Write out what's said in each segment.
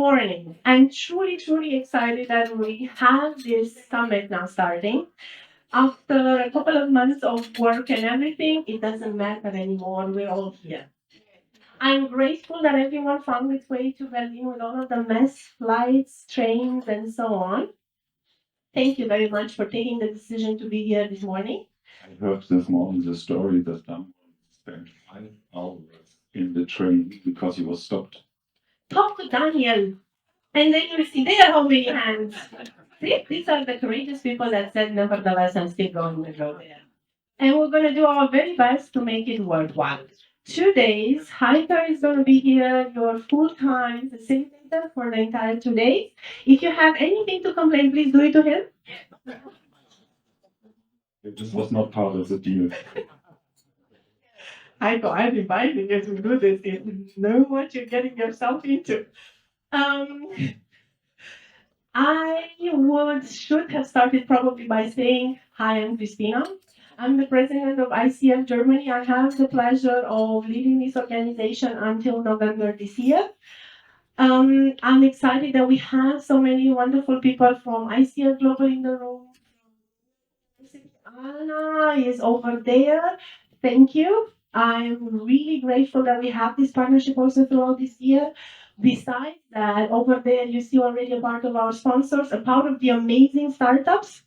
morning. I'm truly, truly excited that we have this summit now starting. After a couple of months of work and everything, it doesn't matter anymore. We're all here. I'm grateful that everyone found its way to Berlin with all of the mess, flights, trains, and so on. Thank you very much for taking the decision to be here this morning. I heard this morning the story that someone spent 5 hours in the train because he was stopped. Talk to Daniel, and then you see there how many hands. See, these are the courageous people that said, nevertheless, I'm still going to go there. And we're going to do our very best to make it worthwhile. 2 days, Haika is going to be here, your full-time facilitator for the entire 2 days. If you have anything to complain, please do it to him. This was not part of the deal. Heiko, I'm inviting you to do this. You know what you're getting yourself into. Um, should have started probably by saying, hi, I'm Christina. I'm the president of ICF Germany. I have the pleasure of leading this organization until November this year. I'm excited that we have so many wonderful people from ICF Global in the room. Anna is over there. Thank you. I'm really grateful that we have this partnership also throughout this year. Besides that, over there, you see already a part of our sponsors, a part of the amazing startups.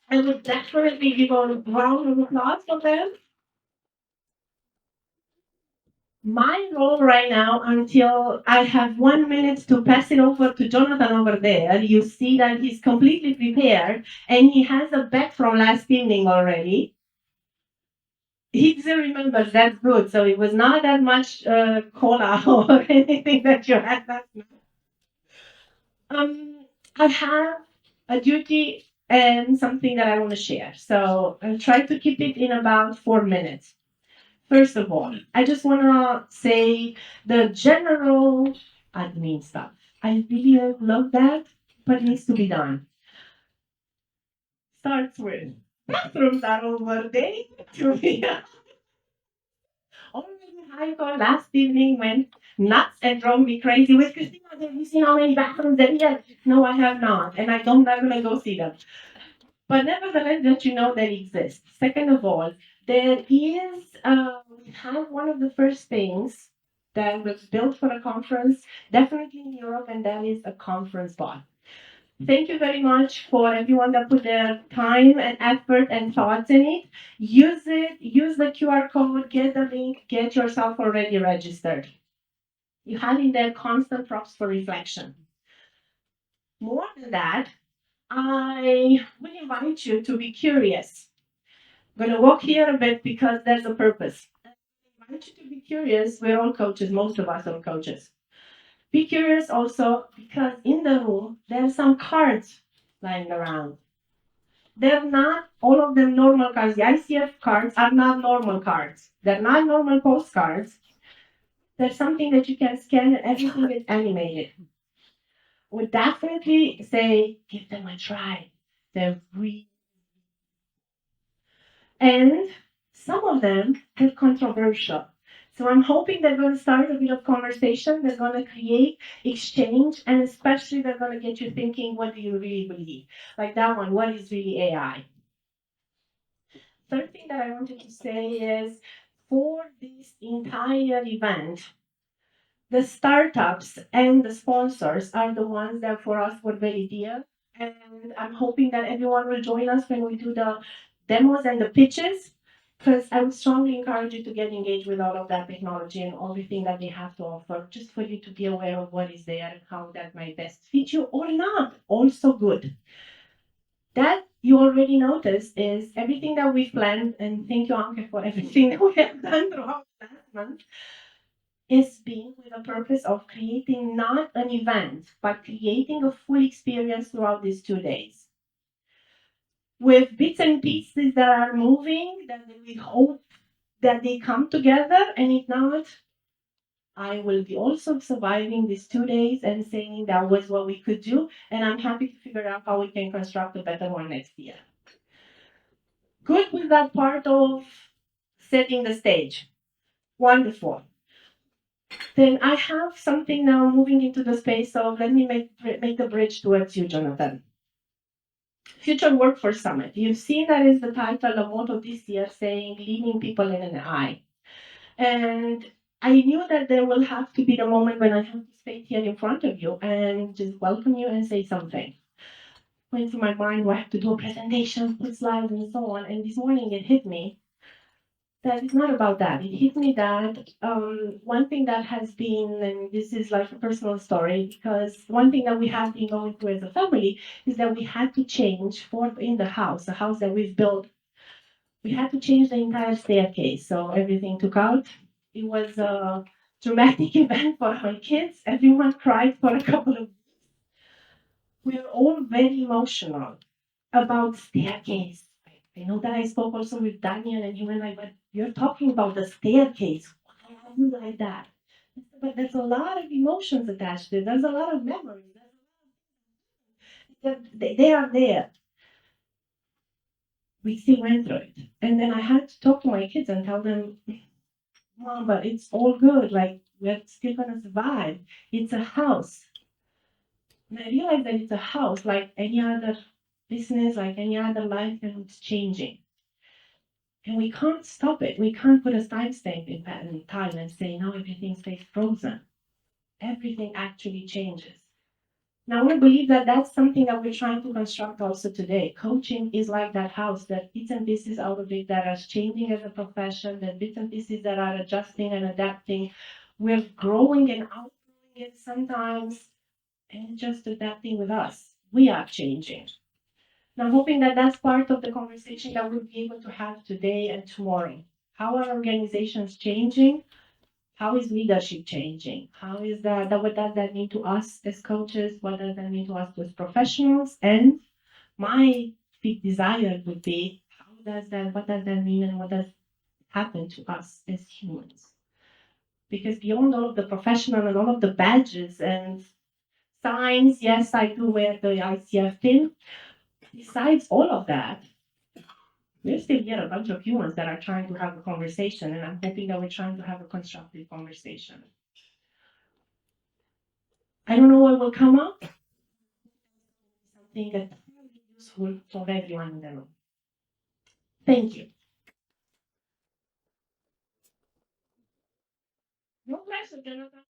I would definitely give a round of applause for them. My role right now, until I have 1 minute to pass it over to Jonathan over there, you see that he's completely prepared and he has a bet from last evening already. He still remembers, that's good. So it was not that much cola or anything that you had last night. I have a duty and something that I want to share. So I'll try to keep it in about 4 minutes. First of all, I just want to say the general admin stuff. I really love that, but it needs to be done. Starts with bathrooms are over there to be. Already Heiko last evening went nuts and drove me crazy with Christina. Have you seen how many bathrooms there are? No, I have not, and I'm not gonna go see them. But nevertheless, that you know they exist. Second of all, there is we have one of the first things that was built for a conference, definitely in Europe, and that is a conference bot. Thank you very much for everyone that put their time and effort and thoughts in it. Use it, use the QR code, get the link, get yourself already registered. You have in there constant props for reflection. More than that, I will invite you to be curious. I'm going to walk here a bit because there's a purpose. I invite you to be curious. We're all coaches, most of us are coaches. Be curious also because in the room there are some cards lying around. They're not all of them normal cards. The ICF cards are not normal cards. They're not normal postcards. There's something that you can scan and everything is animated. Would definitely say, give them a try. They're really. And some of them are controversial. So I'm hoping they're going to start a bit of conversation. They're going to create exchange, and especially they're going to get you thinking, what do you really believe? Like that one, what is really AI? Third thing that I wanted to say is for this entire event, the startups and the sponsors are the ones that for us were very dear. And I'm hoping that everyone will join us when we do the demos and the pitches, because I would strongly encourage you to get engaged with all of that technology and everything that they have to offer, just for you to be aware of what is there and how that might best fit you or not. Also good. That you already noticed is everything that we've planned, and thank you, Anke, for everything that we have done throughout last month, is being with a purpose of creating not an event, but creating a full experience throughout these 2 days. With bits and pieces that are moving, that we hope that they come together, and if not, I will be also surviving these 2 days and saying that was what we could do, and I'm happy to figure out how we can construct a better one next year. Good with that part of setting the stage. Wonderful. Then I have something now moving into the space of let me make the bridge towards you, Jonathan. Future Workforce Summit. You've seen that is the title, the motto this year, saying leading people in an eye. And I knew that there will have to be the moment when I have to stay here in front of you and just welcome you and say something. Went through my mind, do I have to do a presentation, put slides and so on. And this morning it hit me that it's not about that. It hit me that one thing that has been, and this is like a personal story, because one thing that we have been going through as a family is that we had to change for in the house that we've built. We had to change the entire staircase. So everything took out. It was a dramatic event for my kids. Everyone cried for a couple of. We were all very emotional about staircase. I know that I spoke also with Daniel, and he went like, "But you're talking about the staircase. Why are you like that?" But there's a lot of emotions attached to it. There's a lot of memories. They are there. We still went through it, and then I had to talk to my kids and tell them, "Mom, but it's all good. Like we're still gonna survive. It's a house." And I realized that it's a house, like any other business, like any other life, and it's changing. And we can't stop it. We can't put a timestamp in time and say, now everything stays frozen. Everything actually changes. Now, I believe that that's something that we're trying to construct also today. Coaching is like that house, that bits and pieces out of it that are changing as a profession, that bits and pieces that are adjusting and adapting. We're growing and outgrowing it sometimes and just adapting with us. We are changing. And I'm hoping that that's part of the conversation that we'll be able to have today and tomorrow. How are organizations changing? How is leadership changing? How is that what does that mean to us as coaches? What does that mean to us as professionals? And my big desire would be what does that mean and what does happen to us as humans? Because beyond all of the professional and all of the badges and signs, yes, I do wear the ICF pin. Besides all of that, we're still here, a bunch of humans that are trying to have a conversation, and I'm hoping that we're trying to have a constructive conversation. I don't know what will come up. Something that's really useful for everyone in the room. Thank you. No pressure, Jonathan.